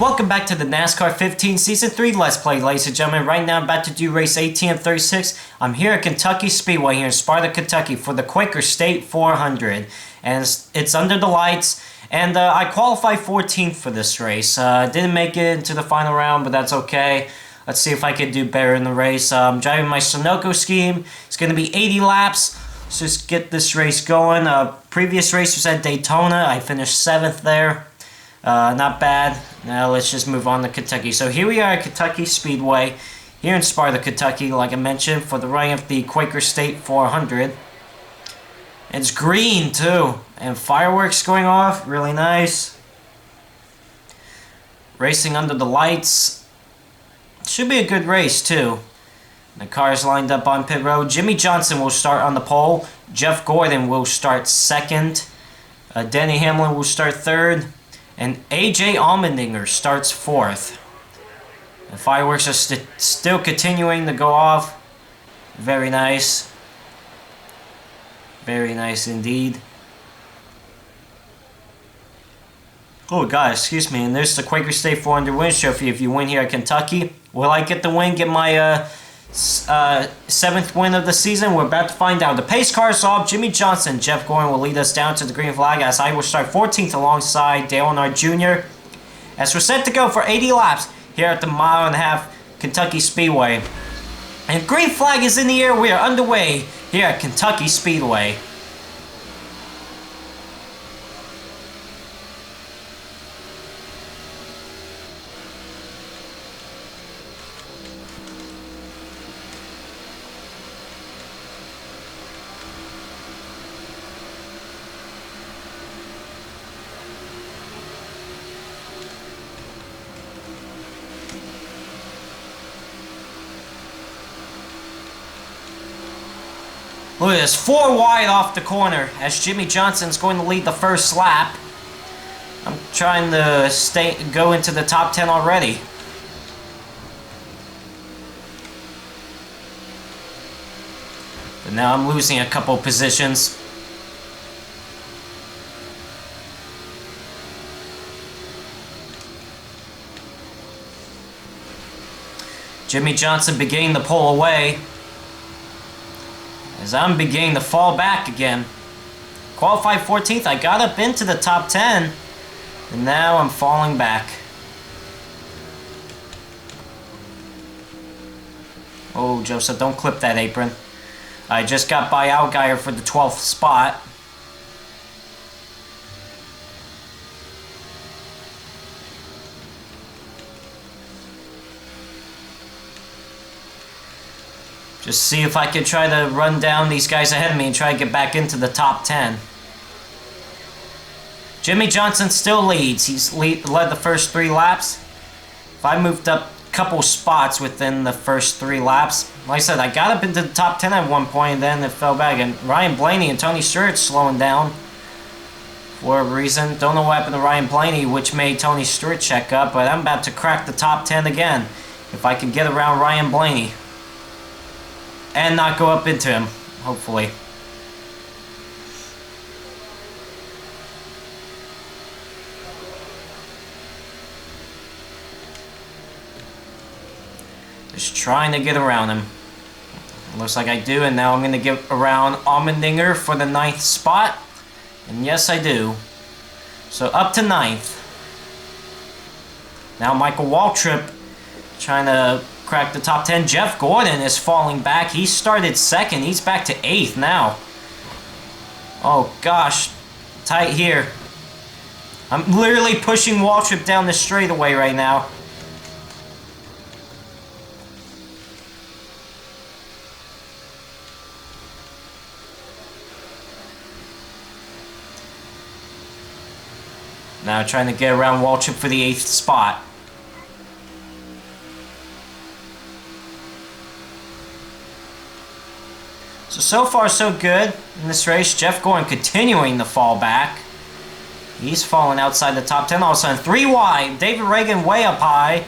Welcome back to the NASCAR 15 Season 3 Let's Play, ladies and gentlemen. Right now I'm about to do race 18 of 36. I'm here at Kentucky Speedway here in Sparta, Kentucky for the Quaker State 400. And it's under the lights. And I qualified 14th for this race. Didn't make it into the final round, but that's okay. Let's see if I can do better in the race. I'm driving my Sunoco scheme. It's going to be 80 laps. Let's just get this race going. Previous race was at Daytona. I finished 7th there. Not bad. Now let's just move on to Kentucky. So here we are at Kentucky Speedway, here in Sparta, Kentucky, like I mentioned, for the running of the Quaker State 400. It's green too, and fireworks going off, really nice. Racing under the lights. Should be a good race too. The cars lined up on pit road. Jimmy Johnson will start on the pole. Jeff Gordon will start second. Denny Hamlin will start third. And A.J. Allmendinger starts 4th. The fireworks are still continuing to go off. Very nice. Very nice indeed. Oh God, excuse me. And there's the Quaker State 400 win trophy if you win here at Kentucky. Will I get the win, get my 7th win of the season? We're about to find out. The pace car is off. Jimmy Johnson, Jeff Gordon will lead us down to the green flag as I will start 14th alongside Dale Earnhardt Jr. as we're set to go for 80 laps here at the mile-and-a-half Kentucky Speedway. And green flag is in the air. We are underway here at Kentucky Speedway. Look at this, 4 wide off the corner as Jimmy Johnson's going to lead the first lap. I'm trying to go into the top 10 already. But now I'm losing a couple positions. Jimmy Johnson beginning to pull away as I'm beginning to fall back again. Qualified 14th, I got up into the top 10, and now I'm falling back. Oh, Joseph, don't clip that apron. I just got by Allgaier for the 12th spot. Just see if I can try to run down these guys ahead of me and try to get back into the top 10. Jimmy Johnson still leads. He's led the first 3 laps. If I moved up a couple spots within the first 3 laps, like I said, I got up into the top 10 at one point and then it fell back. And Ryan Blaney and Tony Stewart slowing down for a reason. Don't know what happened to Ryan Blaney, which made Tony Stewart check up, but I'm about to crack the top 10 again if I can get around Ryan Blaney. And not go up into him, hopefully. Just trying to get around him. Looks like I do, and now I'm going to get around Allmendinger for the 9th spot. And yes, I do. So up to 9th. Now Michael Waltrip trying to crack the top 10. Jeff Gordon is falling back. He started 2nd. He's back to 8th now. Oh gosh. Tight here. I'm literally pushing Waltrip down the straightaway right now. Now trying to get around Waltrip for the 8th spot. So far so good in this race. Jeff Gordon continuing to fall back. He's falling outside the top 10. All of a sudden, 3 wide. David Reagan way up high.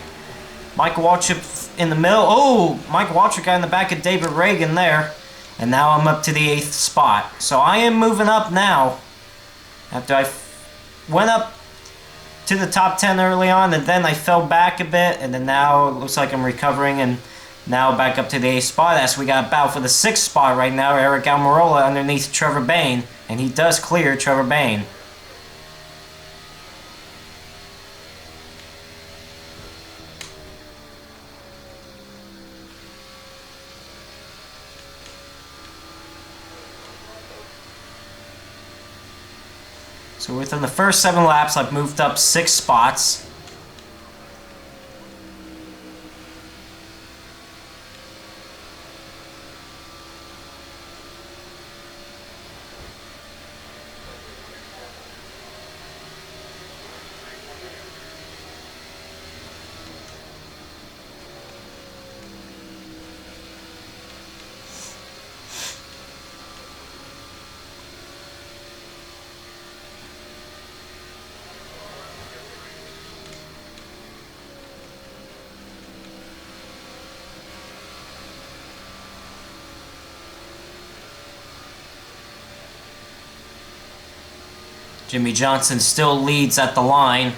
Michael Waltrip in the middle. Oh, Michael Waltrip got in the back of David Reagan there. And now I'm up to the 8th spot. So I am moving up now. After I went up to the top 10 early on, and then I fell back a bit, and then now it looks like I'm recovering, and now back up to the 8th spot as we got a battle for the 6th spot right now. Eric Almirola underneath Trevor Bayne, and he does clear Trevor Bayne. So within the first 7 laps, I've moved up 6 spots. Jimmy Johnson still leads at the line.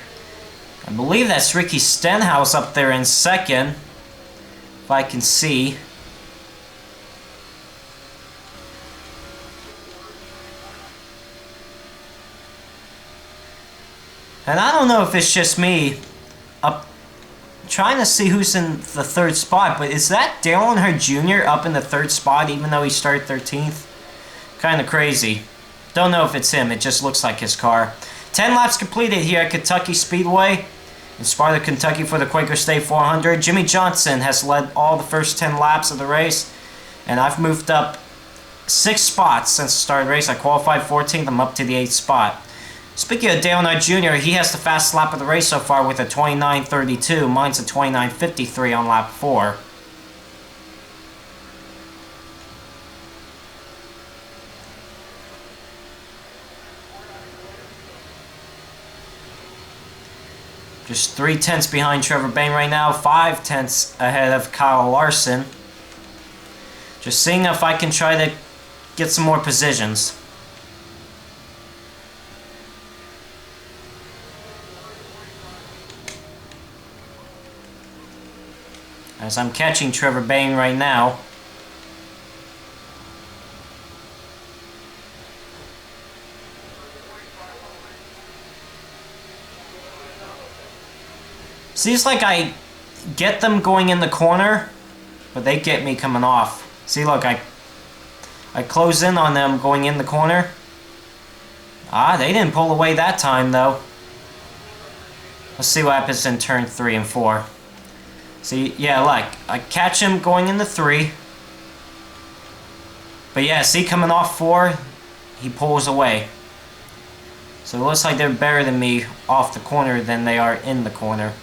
I believe that's Ricky Stenhouse up there in second, if I can see. And I don't know if it's just me up trying to see who's in the 3rd spot, but is that Dale Earnhardt Jr. up in the 3rd spot even though he started 13th? Kind of crazy. Don't know if it's him, it just looks like his car. 10 laps completed here at Kentucky Speedway in Sparta, Kentucky for the Quaker State 400. Jimmy Johnson has led all the first 10 laps of the race, and I've moved up 6 spots since the start of the race. I qualified 14th, I'm up to the 8th spot. Speaking of Dale Earnhardt Jr., he has the fastest lap of the race so far with a 29.32. Mine's a 29.53 on lap 4. Just 3/10 behind Trevor Bayne right now, 5/10 ahead of Kyle Larson. Just seeing if I can try to get some more positions. As I'm catching Trevor Bayne right now. Seems like I get them going in the corner, but they get me coming off. See, look, I close in on them going in the corner. Ah, they didn't pull away that time, though. Let's see what happens in turn 3 and 4. See, yeah, like, I catch him going into 3. But yeah, see, coming off 4, he pulls away. So it looks like they're better than me off the corner than they are in the corner.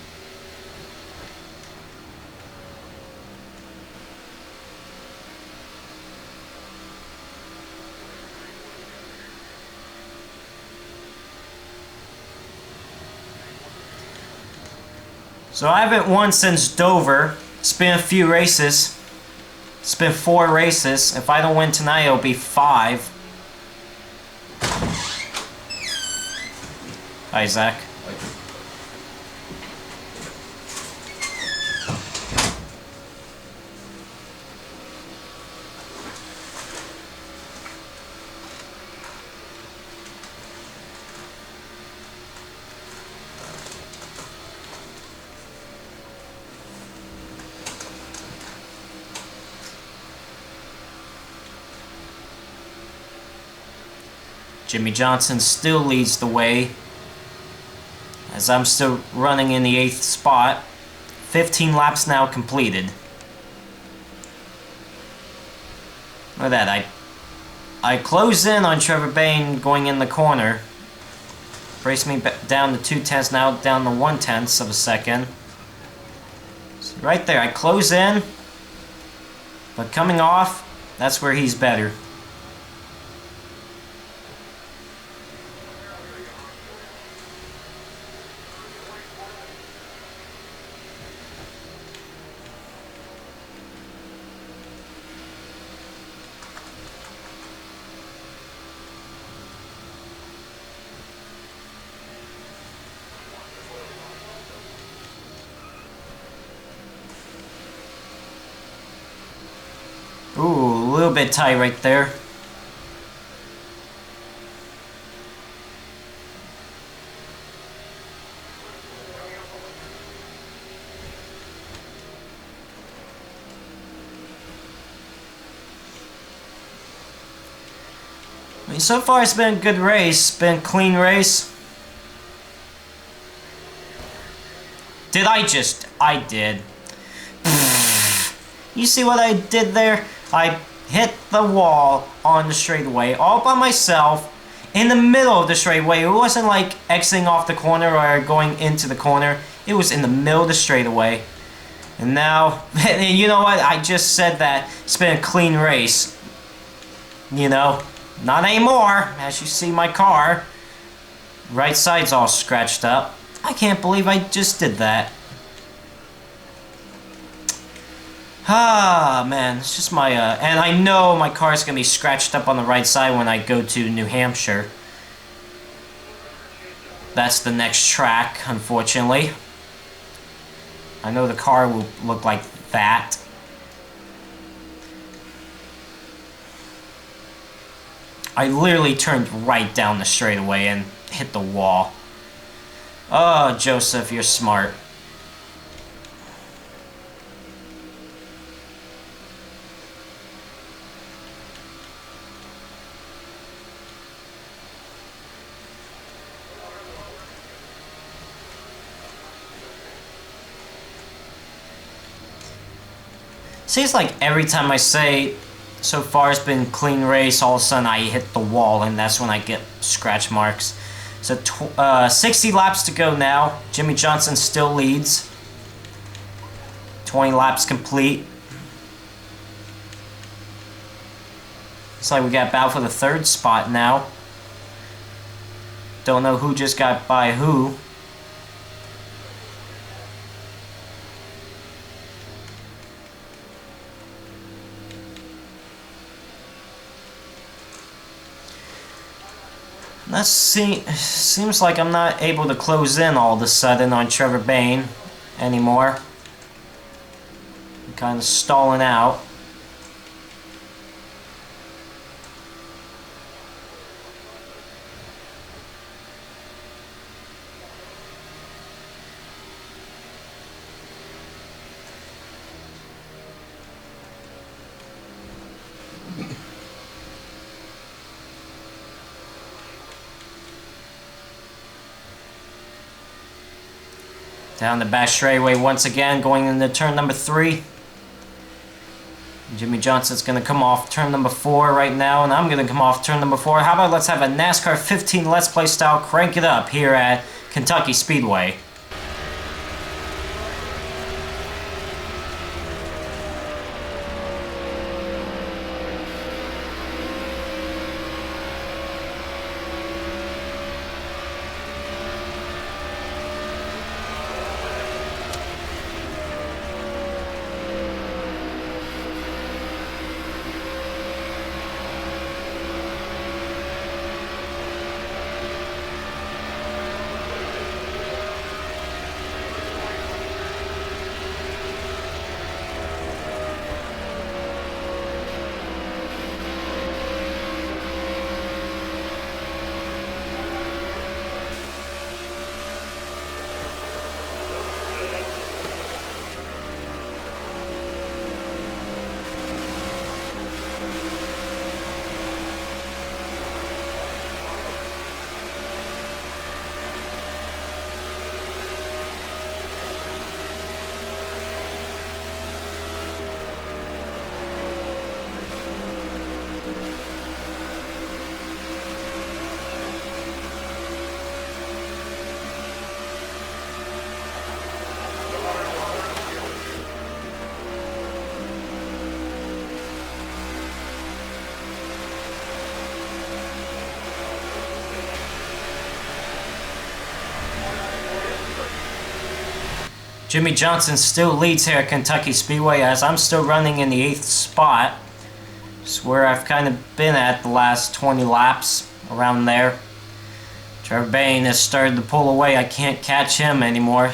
So I haven't won since Dover. It's been a few races. It's been 4 races. If I don't win tonight, it'll be 5. Hi, Zach. Jimmy Johnson still leads the way as I'm still running in the 8th spot. 15 laps now completed. Look at that, I close in on Trevor Bayne going in the corner. Brace me down to 2/10, now down to 1/10 of a second. So right there, I close in, but coming off, that's where he's better. Ooh, a little bit tight right there. I mean, so far it's been a good race, been a clean race. Did I just? I did. You see what I did there? I hit the wall on the straightaway all by myself in the middle of the straightaway. It wasn't like exiting off the corner or going into the corner. It was in the middle of the straightaway. And now, you know what? I just said that it's been a clean race. You know, not anymore. As you see my car, right side's all scratched up. I can't believe I just did that. Ah, man, it's just my, and I know my car's gonna be scratched up on the right side when I go to New Hampshire. That's the next track, unfortunately. I know the car will look like that. I literally turned right down the straightaway and hit the wall. Oh, Joseph, you're smart. Seems like every time I say so far it's been a clean race, all of a sudden I hit the wall and that's when I get scratch marks. So 60 laps to go now. Jimmy Johnson still leads. 20 laps complete. Looks like we got battle for the third spot now. Don't know who just got by who. That seems like I'm not able to close in all of a sudden on Trevor Bayne anymore. I'm kind of stalling out. Down the back straightaway once again, going into turn number 3. Jimmy Johnson's going to come off turn number 4 right now, and I'm going to come off turn number 4. How about let's have a NASCAR 15 Let's Play style crank it up here at Kentucky Speedway. Jimmy Johnson still leads here at Kentucky Speedway as I'm still running in the 8th spot. It's where I've kind of been at the last 20 laps, around there. Trevor Bayne has started to pull away. I can't catch him anymore.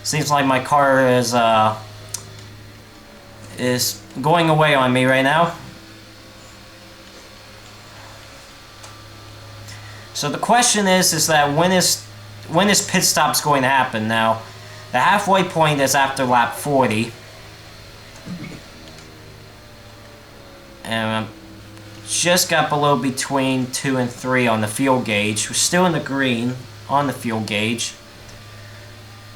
Seems like my car is is going away on me right now. So the question is that when is pit stops going to happen? Now, the halfway point is after lap 40. And just got below between 2 and 3 on the fuel gauge. We're still in the green on the fuel gauge.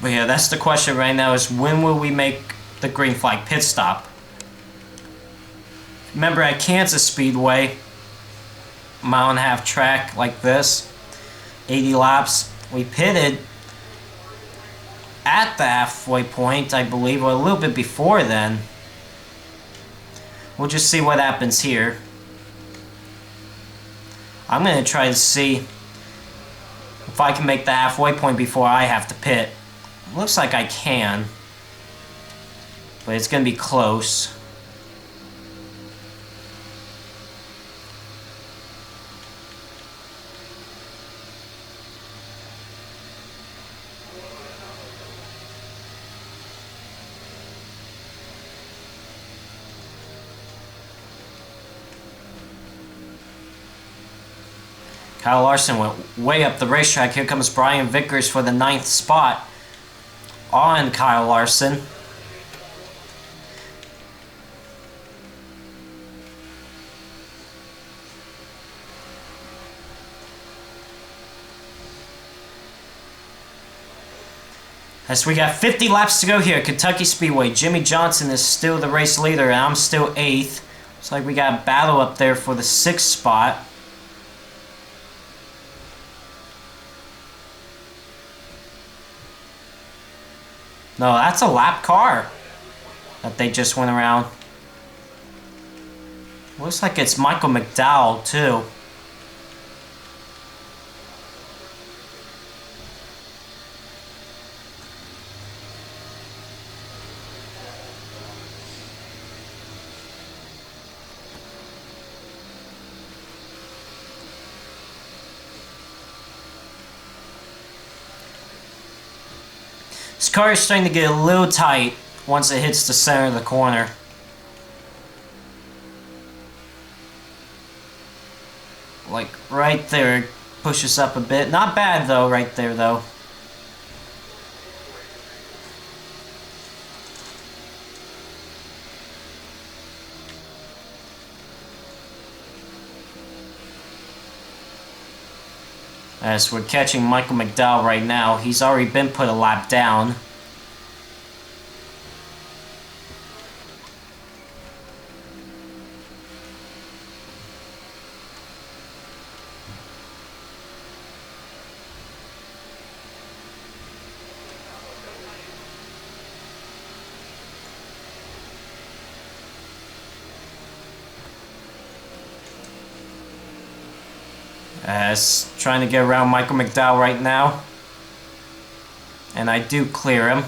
But yeah, that's the question right now, is when will we make the green flag pit stop? Remember at Kansas Speedway, mile-and-a-half track like this, 80 laps, we pitted at the halfway point, I believe, or a little bit before then. We'll just see what happens here. I'm going to try to see if I can make the halfway point before I have to pit. Looks like I can, but it's going to be close. Kyle Larson went way up the racetrack. Here comes Brian Vickers for the 9th spot on Kyle Larson. As we got 50 laps to go here, Kentucky Speedway. Jimmy Johnson is still the race leader, and I'm still 8th. Looks like we got a battle up there for the 6th spot. No, that's a lap car that they just went around. Looks like it's Michael McDowell, too. This car is starting to get a little tight once it hits the center of the corner. Like right there, it pushes up a bit. Not bad though, right there though. As we're catching Michael McDowell right now, he's already been put a lap down. As trying to get around Michael McDowell right now. And I do clear him.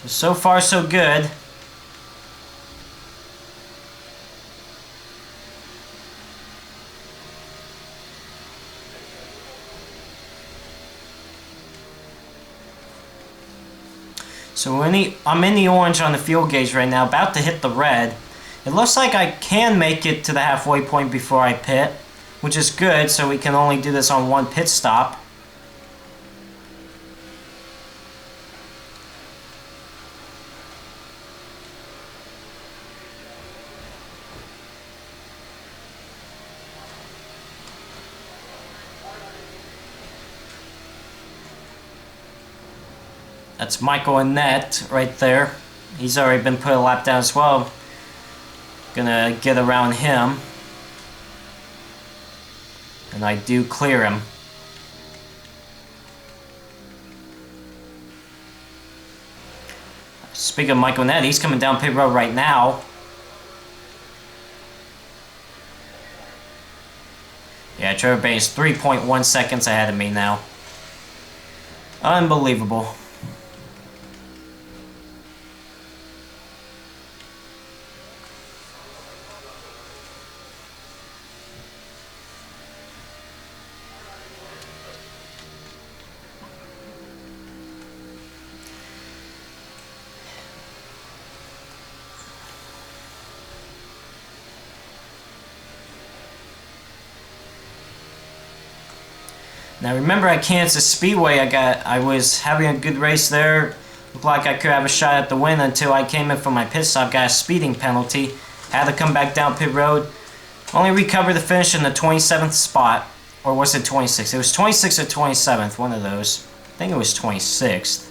So far so good. So I'm in the orange on the fuel gauge right now, about to hit the red. It looks like I can make it to the halfway point before I pit, which is good, so we can only do this on one pit stop. That's Michael Annette right there. He's already been put a lap down as well. Gonna get around him. And I do clear him. Speaking of Michael Annette, he's coming down pit road right now. Yeah, Trevor Baynes 3.1 seconds ahead of me now. Unbelievable. Now remember at Kansas Speedway, I was having a good race there. Looked like I could have a shot at the win until I came in for my pit stop, got a speeding penalty. Had to come back down pit road. Only recovered the finish in the 27th spot. Or was it 26th? It was 26th or 27th, one of those. I think it was 26th.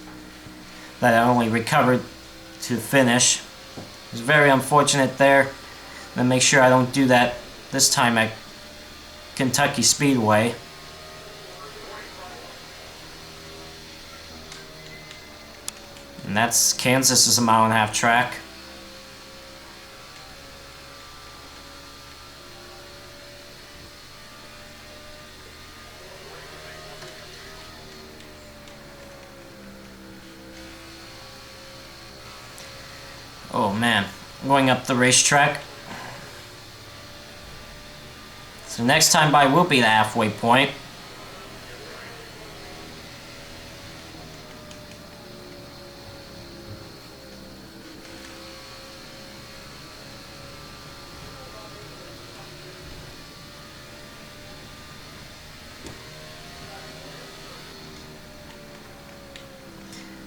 That I only recovered to finish. It was very unfortunate there. And make sure I don't do that this time at Kentucky Speedway. And that's Kansas is a 1.5-mile track. Oh man, going up the racetrack. So next time by will be the halfway point.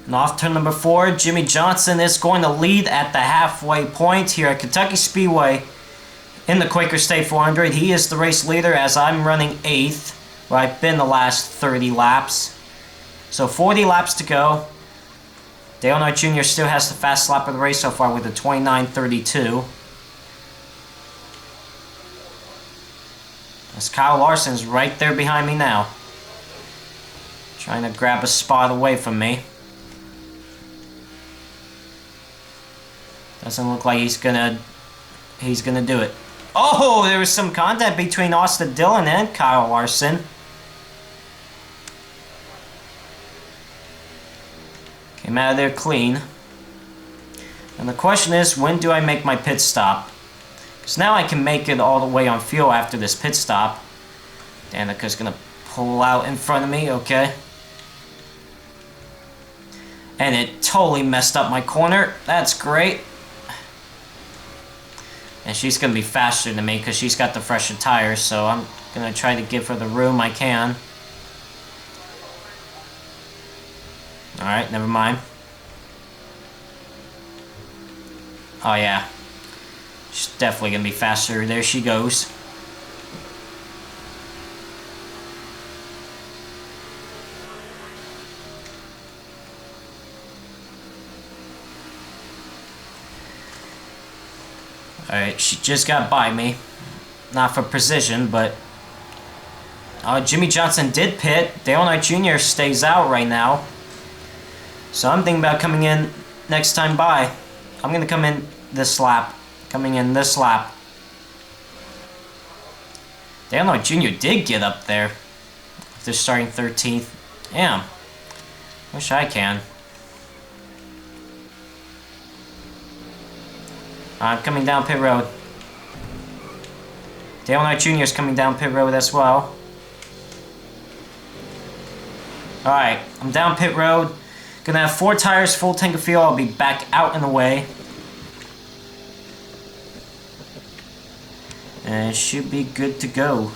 And off turn number 4, Jimmy Johnson is going to lead at the halfway point here at Kentucky Speedway in the Quaker State 400. He is the race leader as I'm running 8th, where I've been the last 30 laps. So 40 laps to go. Dale Earnhardt Jr. still has the fast lap of the race so far with a 29.32. As Kyle Larson's right there behind me now, trying to grab a spot away from me. Doesn't look like he's gonna do it. Oh, there was some contact between Austin Dillon and Kyle Larson. Came out of there clean. And the question is, when do I make my pit stop? Because now I can make it all the way on fuel after this pit stop. Danica's gonna pull out in front of me, okay. And it totally messed up my corner. That's great. And she's going to be faster than me because she's got the fresher tires, so I'm going to try to give her the room I can. Alright, never mind. Oh yeah. She's definitely going to be faster. There she goes. Alright, she just got by me. Not for precision, but... Jimmy Johnson did pit. Dale Earnhardt Jr. stays out right now. So I'm thinking about coming in next time by. I'm going to come in this lap. Coming in this lap. Dale Earnhardt Jr. did get up there. They're starting 13th. Damn. Wish I can. I'm coming down pit road. Dale Earnhardt Jr. is coming down pit road as well. Alright, I'm down pit road. Gonna have 4 tires, full tank of fuel. I'll be back out in the way. And it should be good to go.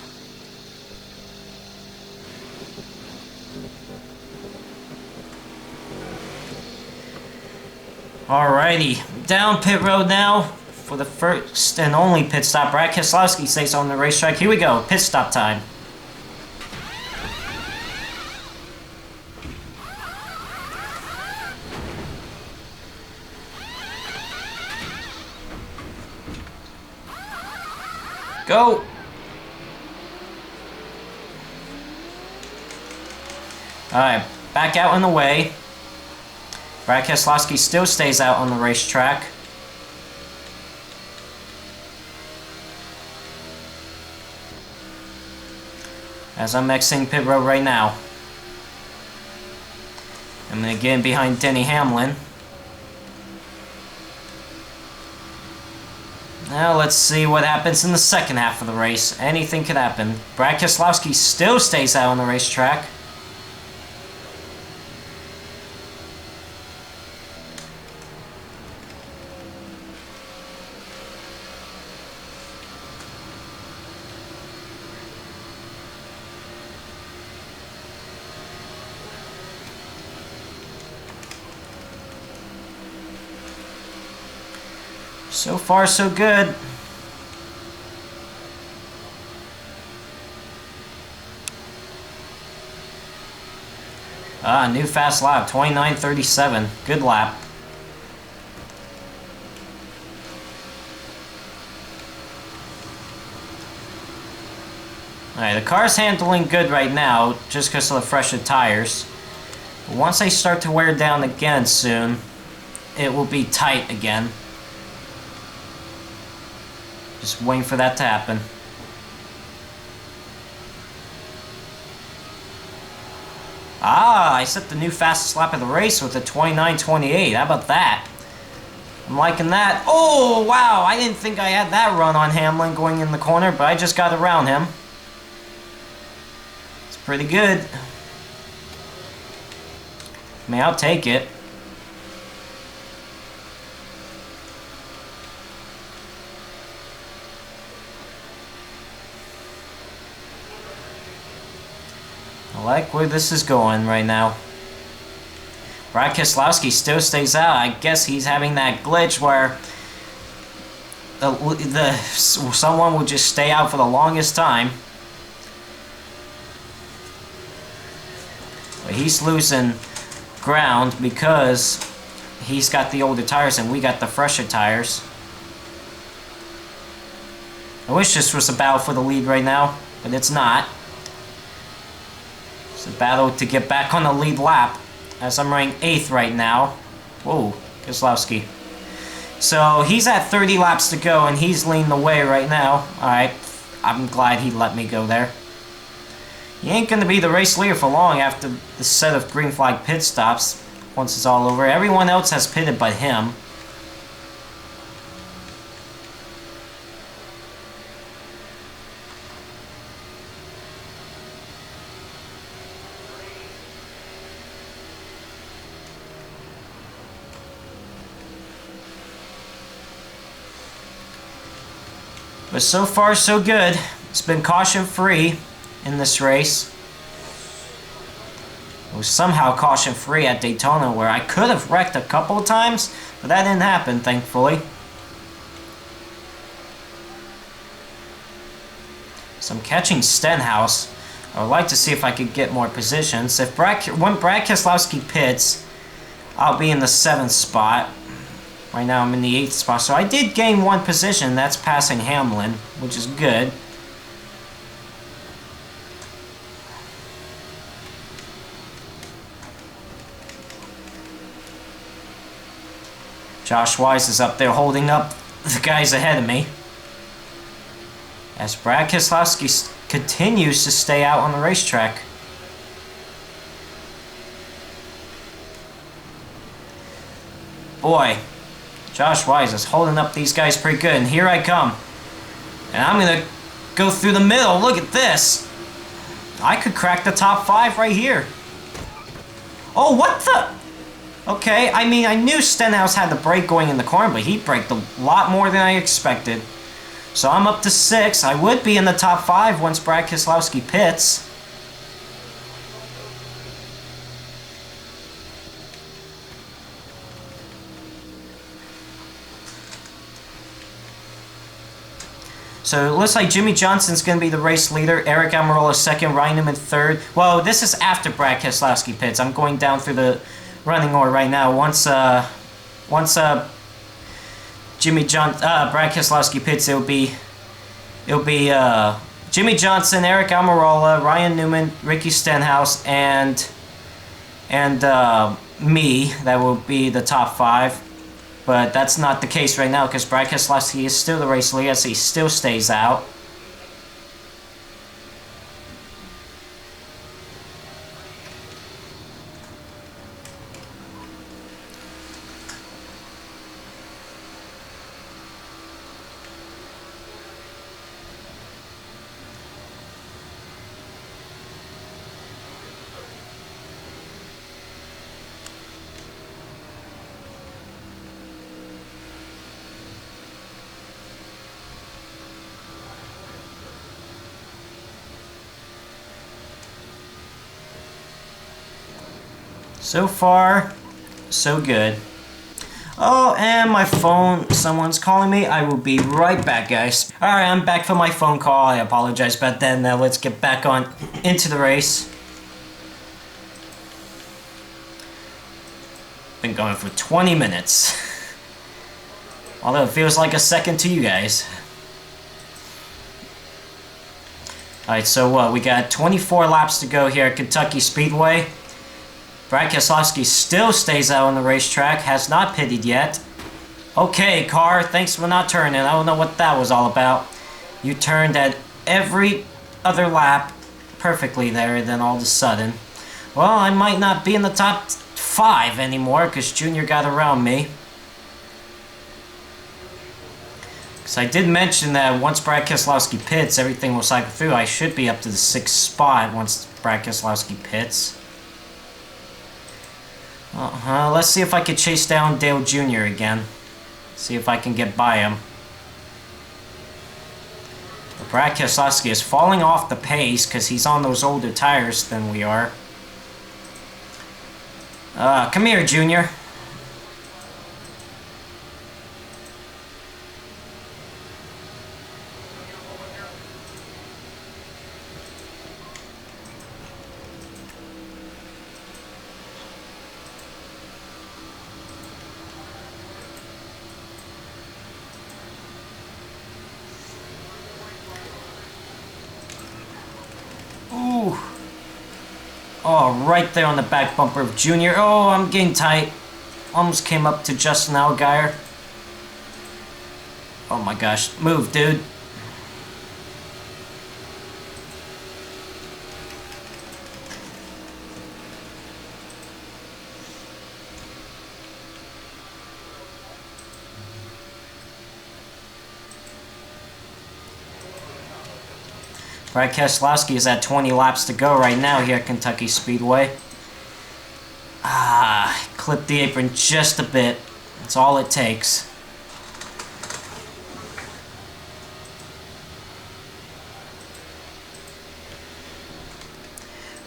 Alrighty, down pit road now for the first and only pit stop. Brad Keselowski stays on the racetrack. Here we go, pit stop time. Go! Alright, back out in the way. Brad Keselowski still stays out on the racetrack. As I'm exiting pit road right now. I'm going to get in behind Denny Hamlin. Now let's see what happens in the second half of the race. Anything could happen. Brad Keselowski still stays out on the racetrack. So far, so good. New fast lap, 29:37. Good lap. Alright, the car's handling good right now, just because of the fresher tires. But once they start to wear down again soon, it will be tight again. Just waiting for that to happen. I set the new fastest lap of the race with a 29:28. How about that? I'm liking that. Oh, wow. I didn't think I had that run on Hamlin going in the corner, but I just got around him. It's pretty good. I mean, I'll take it. I like where this is going right now. Brad Keselowski still stays out. I guess he's having that glitch where someone will just stay out for the longest time. But he's losing ground because he's got the older tires and we got the fresher tires. I wish this was a battle for the lead right now, but it's not. It's a battle to get back on the lead lap, as I'm running 8th right now. Whoa, Keselowski. So he's at 30 laps to go, and he's leading the way right now. Alright, I'm glad he let me go there. He ain't going to be the race leader for long after the set of green flag pit stops, once it's all over. Everyone else has pitted but him. But so far, so good. It's been caution-free in this race. It was somehow caution-free at Daytona, where I could have wrecked a couple of times, but that didn't happen, thankfully. So I'm catching Stenhouse. I would like to see if I could get more positions. When Brad Keselowski pits, I'll be in the 7th spot. Right now I'm in the 8th spot, so I did gain 1 position. That's passing Hamlin, which is good. Josh Wise is up there holding up the guys ahead of me, as Brad Keselowski continues to stay out on the racetrack. Boy, Josh Wise is holding up these guys pretty good, and here I come. And I'm going to go through the middle. Look at this. I could crack the top 5 right here. Oh, what the? Okay, I mean, I knew Stenhouse had the brake going in the corner, but he braked a lot more than I expected. So I'm up to 6. I would be in the top 5 once Brad Keselowski pits. So it looks like Jimmy Johnson's going to be the race leader. Eric Almirola 2nd, Ryan Newman 3rd. Well, this is after Brad Keselowski pits. I'm going down through the running order right now. Once Brad Keselowski pits, it'll be Jimmy Johnson, Eric Almirola, Ryan Newman, Ricky Stenhouse, and me. That will be the top 5. But that's not the case right now because Brad Keselowski is still the race leader, so he still stays out. So far, so good. Oh, and my phone, someone's calling me. I will be right back, guys. Alright, I'm back from my phone call. I apologize about that. Now let's get back on into the race. Been going for 20 minutes. Although it feels like a second to you guys. Alright, so we got 24 laps to go here at Kentucky Speedway. Brad Keselowski still stays out on the racetrack, has not pitted yet. Okay, car, thanks for not turning. I don't know what that was all about. You turned at every other lap perfectly there, and then all of a sudden... Well, I might not be in the top 5 anymore, because Junior got around me. Because I did mention that once Brad Keselowski pits, everything will cycle through. I should be up to the 6th spot once Brad Keselowski pits. Let's see if I can chase down Dale Jr. again. See if I can get by him. But Brad Keselowski is falling off the pace because he's on those older tires than we are. Come here, Junior. Ooh. Oh, right there on the back bumper of Junior. Oh, I'm getting tight. Almost came up to Justin Allgaier. Oh my gosh. Move, dude. Brad Keselowski is at 20 laps to go right now here at Kentucky Speedway. Clip the apron just a bit. That's all it takes.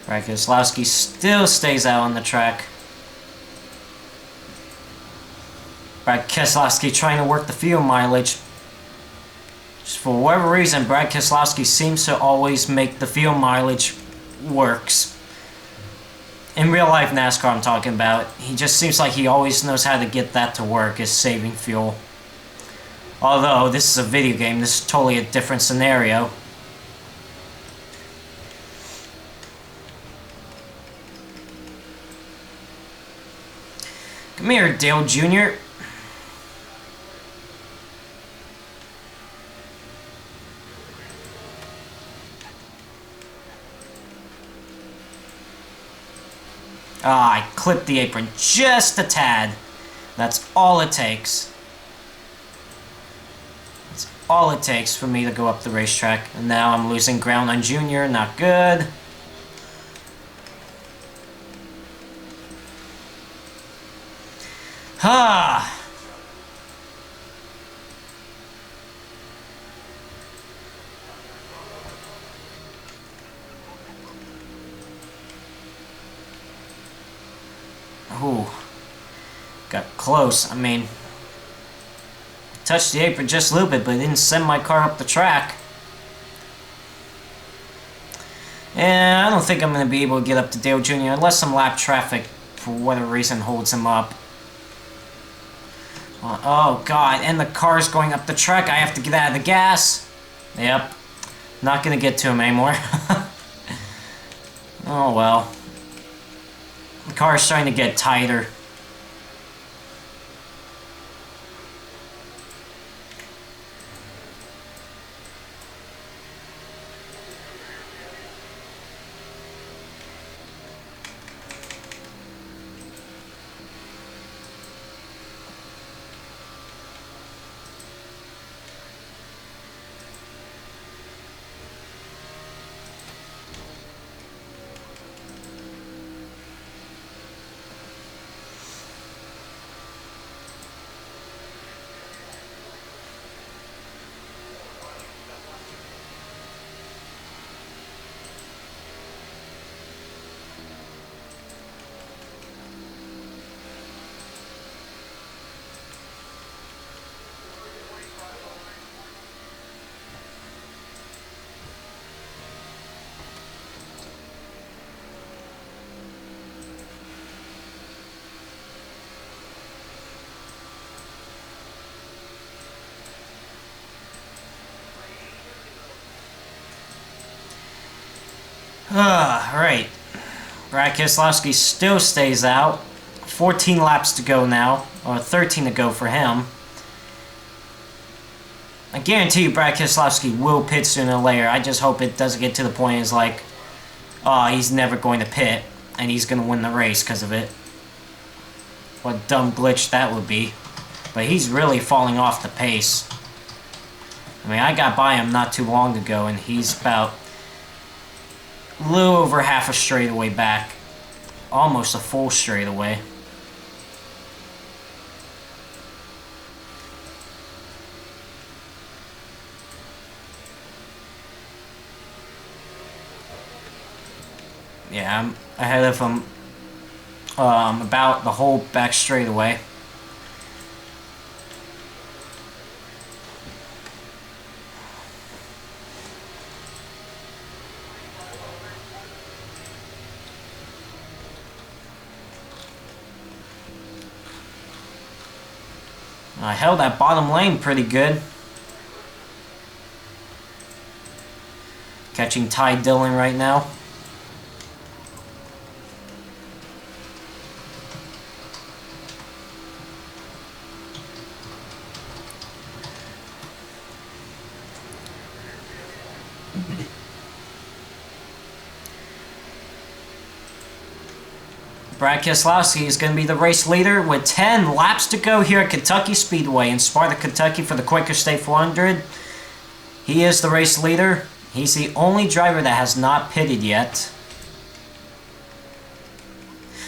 Brad Keselowski still stays out on the track. Brad Keselowski trying to work the fuel mileage. Just for whatever reason, Brad Keselowski seems to always make the fuel mileage works. In real life NASCAR I'm talking about. He just seems like he always knows how to get that to work, is saving fuel. Although, this is a video game, this is totally a different scenario. Come here, Dale Jr. I clipped the apron just a tad. That's all it takes. That's all it takes for me to go up the racetrack. And now I'm losing ground on Junior. Not good. Ooh, got close. I mean, touched the apron just a little bit, but it didn't send my car up the track. And I don't think I'm going to be able to get up to Dale Jr. unless some lap traffic, for whatever reason, holds him up. Oh, God, and the car's going up the track. I have to get out of the gas. Yep, not going to get to him anymore. Oh, well. The car's starting to get tighter. Alright. Brad Keselowski still stays out. 14 laps to go now, or 13 to go for him. I guarantee you Brad Keselowski will pit sooner or later. I just hope it doesn't get to the point it's like, oh, he's never going to pit, and he's going to win the race because of it. What a dumb glitch that would be. But he's really falling off the pace. I mean, I got by him not too long ago, and he's about a little over half a straightaway back. Almost a full straightaway. Yeah, I'm ahead of him about the whole back straightaway. I held that bottom lane pretty good. Catching Ty Dillon right now. Brad Keselowski is going to be the race leader with 10 laps to go here at Kentucky Speedway in Sparta, Kentucky for the Quaker State 400. He is the race leader. He's the only driver that has not pitted yet.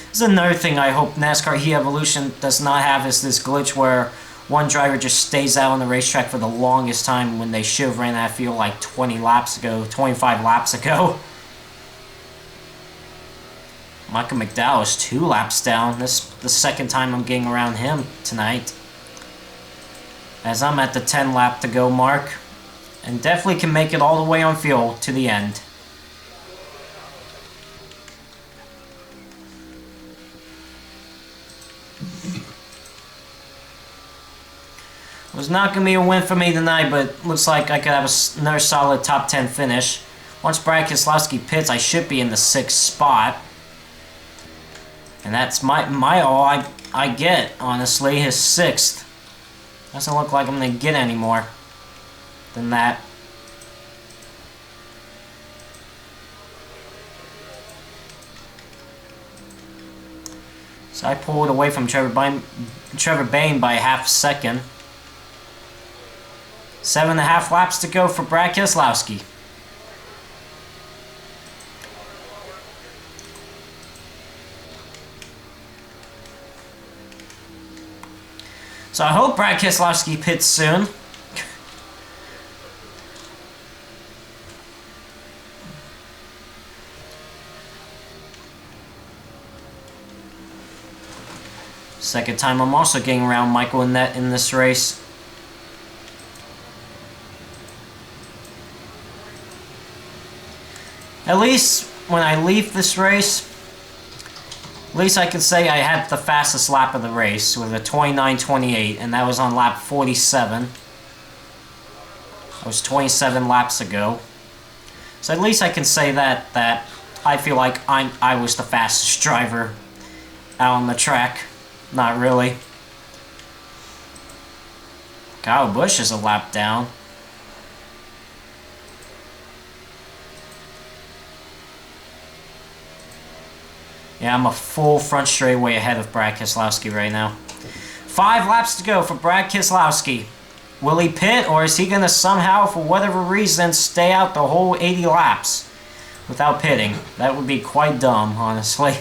This is another thing I hope NASCAR E-Evolution does not have, is this glitch where one driver just stays out on the racetrack for the longest time when they should have ran that field like 20 laps ago, 25 laps ago. Michael McDowell is 2 laps down. This is the second time I'm getting around him tonight. As I'm at the 10 lap to go mark. And definitely can make it all the way on field to the end. It was not going to be a win for me tonight, but looks like I could have another solid top 10 finish. Once Brad Keselowski pits, I should be in the 6th spot. And that's my all I get, honestly, his 6th. Doesn't look like I'm going to get any more than that. So I pulled away from Trevor Bayne by a half second. 7.5 laps to go for Brad Keselowski. So I hope Brad Keselowski pits soon. Second time I'm also getting around Michael in this race. At least when I leave this race, at least I can say I had the fastest lap of the race with a 29.28, and that was on lap 47. That was 27 laps ago. So at least I can say that I feel like I was the fastest driver out on the track. Not really. Kyle Busch is a lap down. Yeah, I'm a full front straightaway ahead of Brad Keselowski right now. 5 laps to go for Brad Keselowski. Will he pit, or is he going to somehow, for whatever reason, stay out the whole 80 laps without pitting? That would be quite dumb, honestly.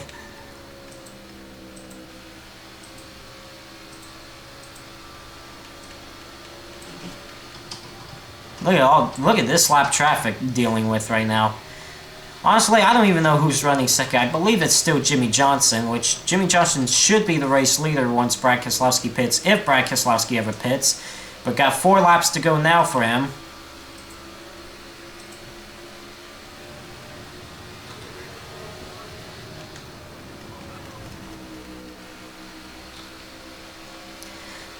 Look at this lap traffic dealing with right now. Honestly, I don't even know who's running second. I believe it's still Jimmy Johnson, which Jimmy Johnson should be the race leader once Brad Keselowski pits, if Brad Keselowski ever pits. But got 4 laps to go now for him.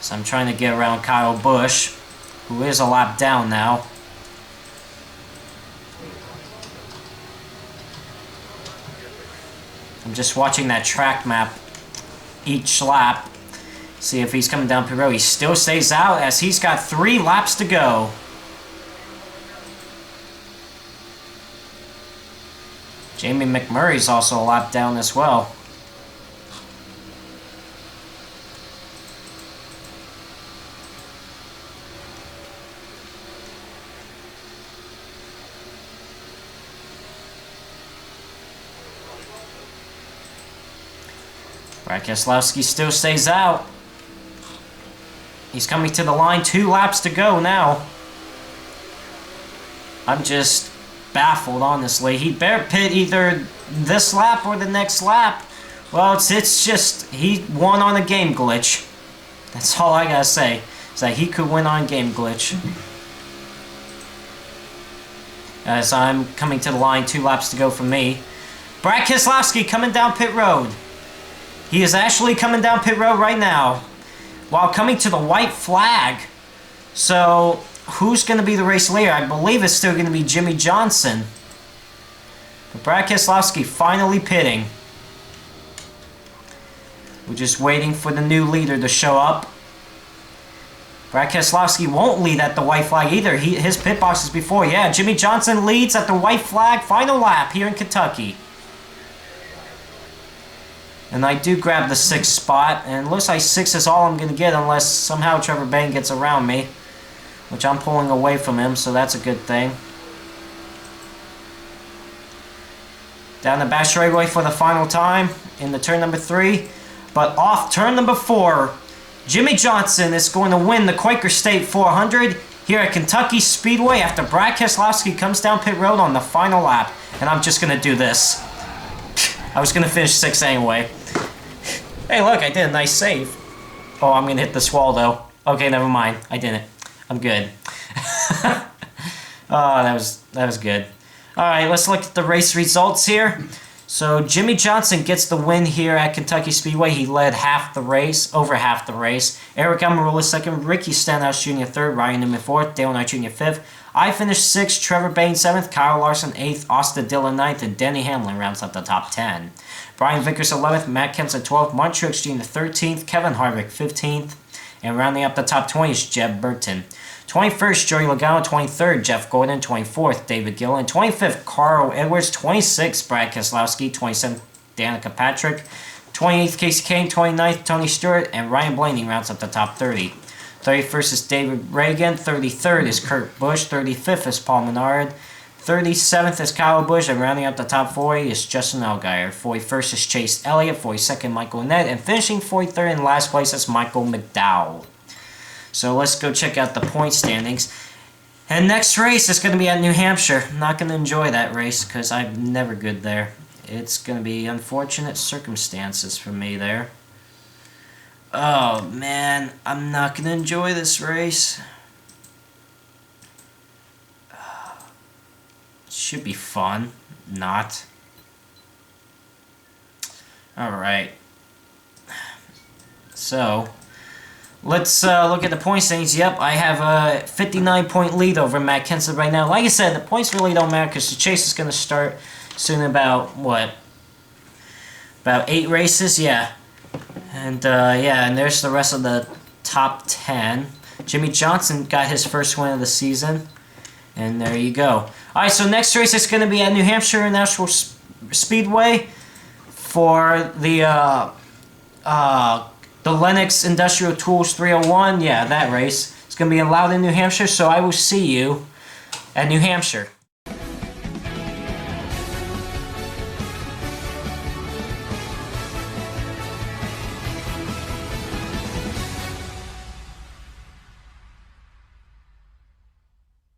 So I'm trying to get around Kyle Busch, who is a lap down now. I'm just watching that track map each lap. See if he's coming down pit road. He still stays out as he's got 3 laps to go. Jamie McMurray's also a lap down as well. Brad Keselowski still stays out. He's coming to the line. 2 laps to go now. I'm just baffled, honestly. He better pit either this lap or the next lap. Well, it's just he won on a game glitch. That's all I gotta say. Is that he could win on game glitch. As I'm coming to the line, 2 laps to go for me. Brad Keselowski coming down pit road. He is actually coming down pit road right now while coming to the white flag. So, who's going to be the race leader? I believe it's still going to be Jimmy Johnson. But Brad Keselowski finally pitting. We're just waiting for the new leader to show up. Brad Keselowski won't lead at the white flag either. His pit box is before. Yeah, Jimmy Johnson leads at the white flag final lap here in Kentucky. And I do grab the 6th spot, and it looks like 6 is all I'm going to get unless somehow Trevor Bayne gets around me, which I'm pulling away from him, so that's a good thing. Down the back straightaway for the final time in the turn number 3, but off turn number 4, Jimmy Johnson is going to win the Quaker State 400 here at Kentucky Speedway after Brad Keselowski comes down pit road on the final lap, and I'm just going to do this. I was going to finish 6th anyway. Hey, look, I did a nice save. Oh, I'm going to hit this wall, though. Okay, never mind. I didn't. I'm good. Oh, that was good. All right, let's look at the race results here. So, Jimmy Johnson gets the win here at Kentucky Speedway. He led half the race, over half the race. Eric Almirola 2nd, Ricky Stenhouse Jr. 3rd, Ryan Newman 4th, Dale Knight Jr. 5th. I finished 6th, Trevor Bayne 7th, Kyle Larson 8th, Austin Dillon 9th, and Denny Hamlin rounds up the top 10. Brian Vickers 11th, Matt Kenseth 12th, Martin Truex Jr. 13th, Kevin Harvick 15th, and rounding up the top 20 is Jeb Burton. 21st, Joey Logano, 23rd, Jeff Gordon, 24th, David Gillen, 25th, Carl Edwards, 26th, Brad Keselowski, 27th, Danica Patrick, 28th, Casey Kane, 29th, Tony Stewart, and Ryan Blaney rounds up the top 30. 31st is David Reagan, 33rd is Kurt Busch, 35th is Paul Menard, 37th is Kyle Busch, and rounding up the top 40 is Justin Allgaier. 41st is Chase Elliott, 42nd Michael Annett, and finishing 43rd in last place is Michael McDowell. So let's go check out the point standings. And next race is going to be at New Hampshire. I'm not going to enjoy that race because I'm never good there. It's going to be unfortunate circumstances for me there. Oh, man. I'm not going to enjoy this race. It should be fun. Not. Alright. So, let's look at the point standings. Yep, I have a 59-point lead over Matt Kenseth right now. Like I said, the points really don't matter because the chase is going to start soon about, what? About 8 races? Yeah. And, yeah, and there's the rest of the top 10. Jimmy Johnson got his first win of the season. And there you go. Alright, so next race is going to be at New Hampshire International Speedway for the Lennox Industrial Tools 301. Yeah, that race. It's going to be in Loudon, New Hampshire, so I will see you at New Hampshire.